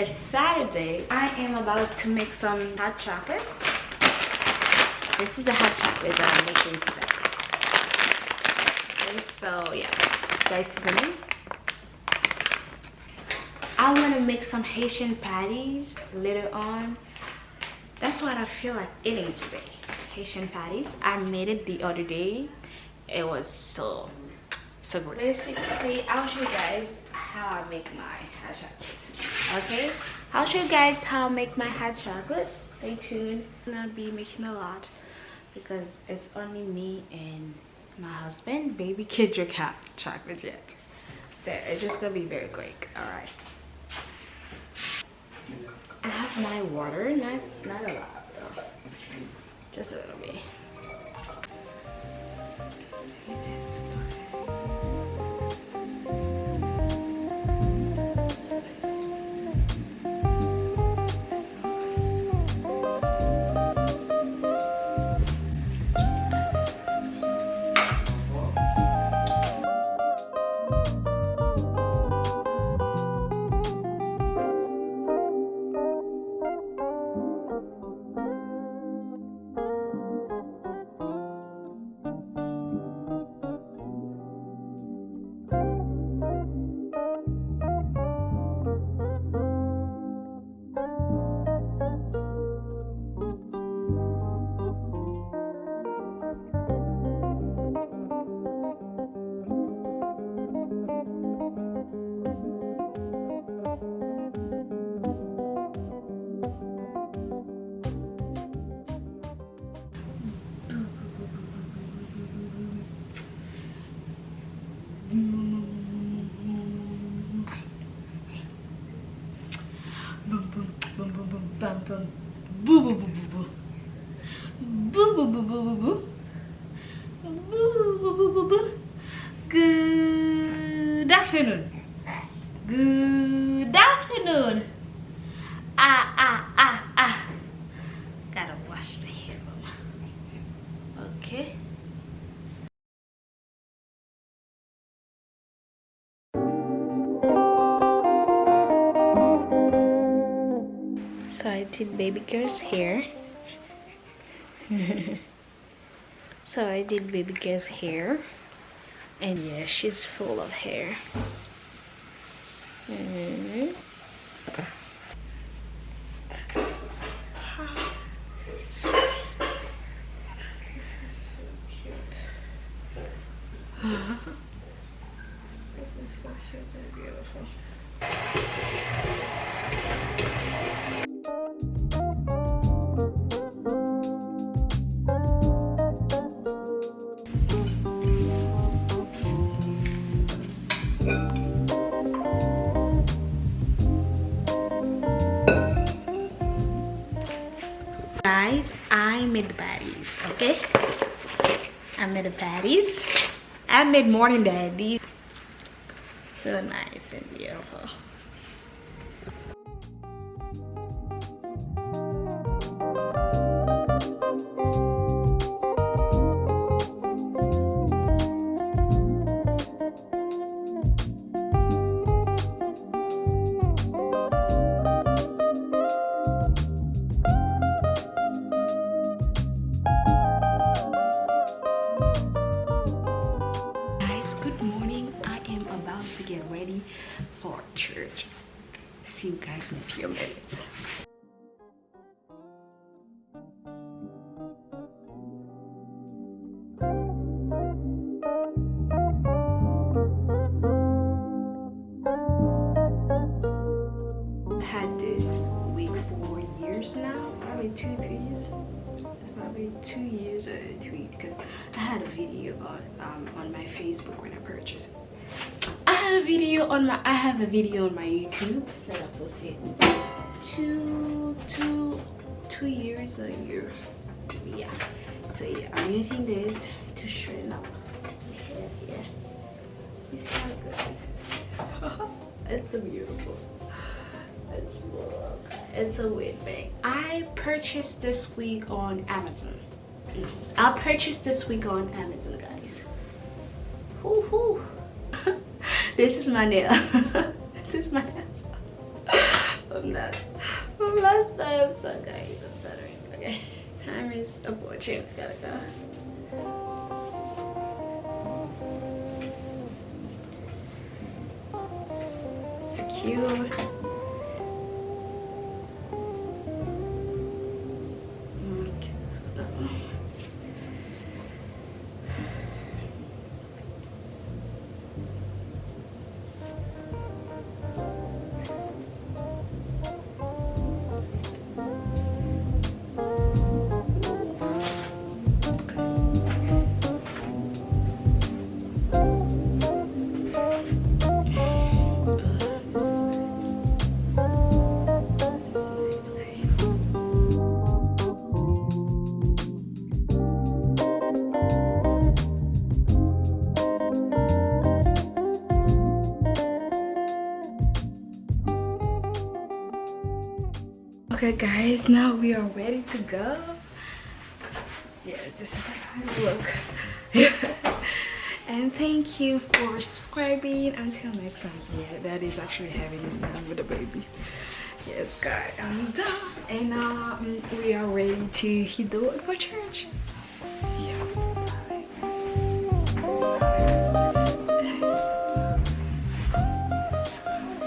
it's Saturday. I am about to make some hot chocolate. This is the hot chocolate that I'm making today. Okay, so yeah, guys, spinning. I want to make some Haitian patties later on. That's what I feel like eating today. Haitian patties. I made it the other day. It was so good. Basically, I'll show you guys how I make my hot chocolate. Okay, I'll show you guys how I make my hot chocolate. Stay tuned. I'm not be making a lot because it's only me and my husband. Baby can't drink hot chocolate yet, so it's just gonna be very quick. All right, I have my water, not a lot though, just a little bit. Bum bum boo boo boo boo boo boo boo boo boo boo boo boo boo boo. Good afternoon. Good afternoon. Gotta wash the hair. Okay. So I did baby girl's hair. So I did baby girl's hair, and yeah, she's full of hair. This is so cute and beautiful. Guys, I made the patties, okay? I made the patties. I made more than that. These so nice and beautiful. To get ready for church. See you guys in a few minutes. I had this wig for years now, probably 2-3 years. It's probably 2 years or 3 because I had a video on my Facebook when I purchased it. I have a video on my YouTube that I posted two years a year. Yeah. So yeah, I'm using this to straighten up my hair. Yeah. You see how good it's so beautiful. It's a weird thing. I purchased this wig on Amazon. I purchased this wig on Amazon, guys. This is my nail. This is my nail. from that from last time. So guys, I'm sorry. Okay, time is approaching. Gotta go. Secure. Okay guys, now we are ready to go. Yes, this is how I look. And thank you for subscribing. Until next time. Yeah, that is actually having this time with the baby. Yes guys, I'm done. And we are ready to hit the road for church.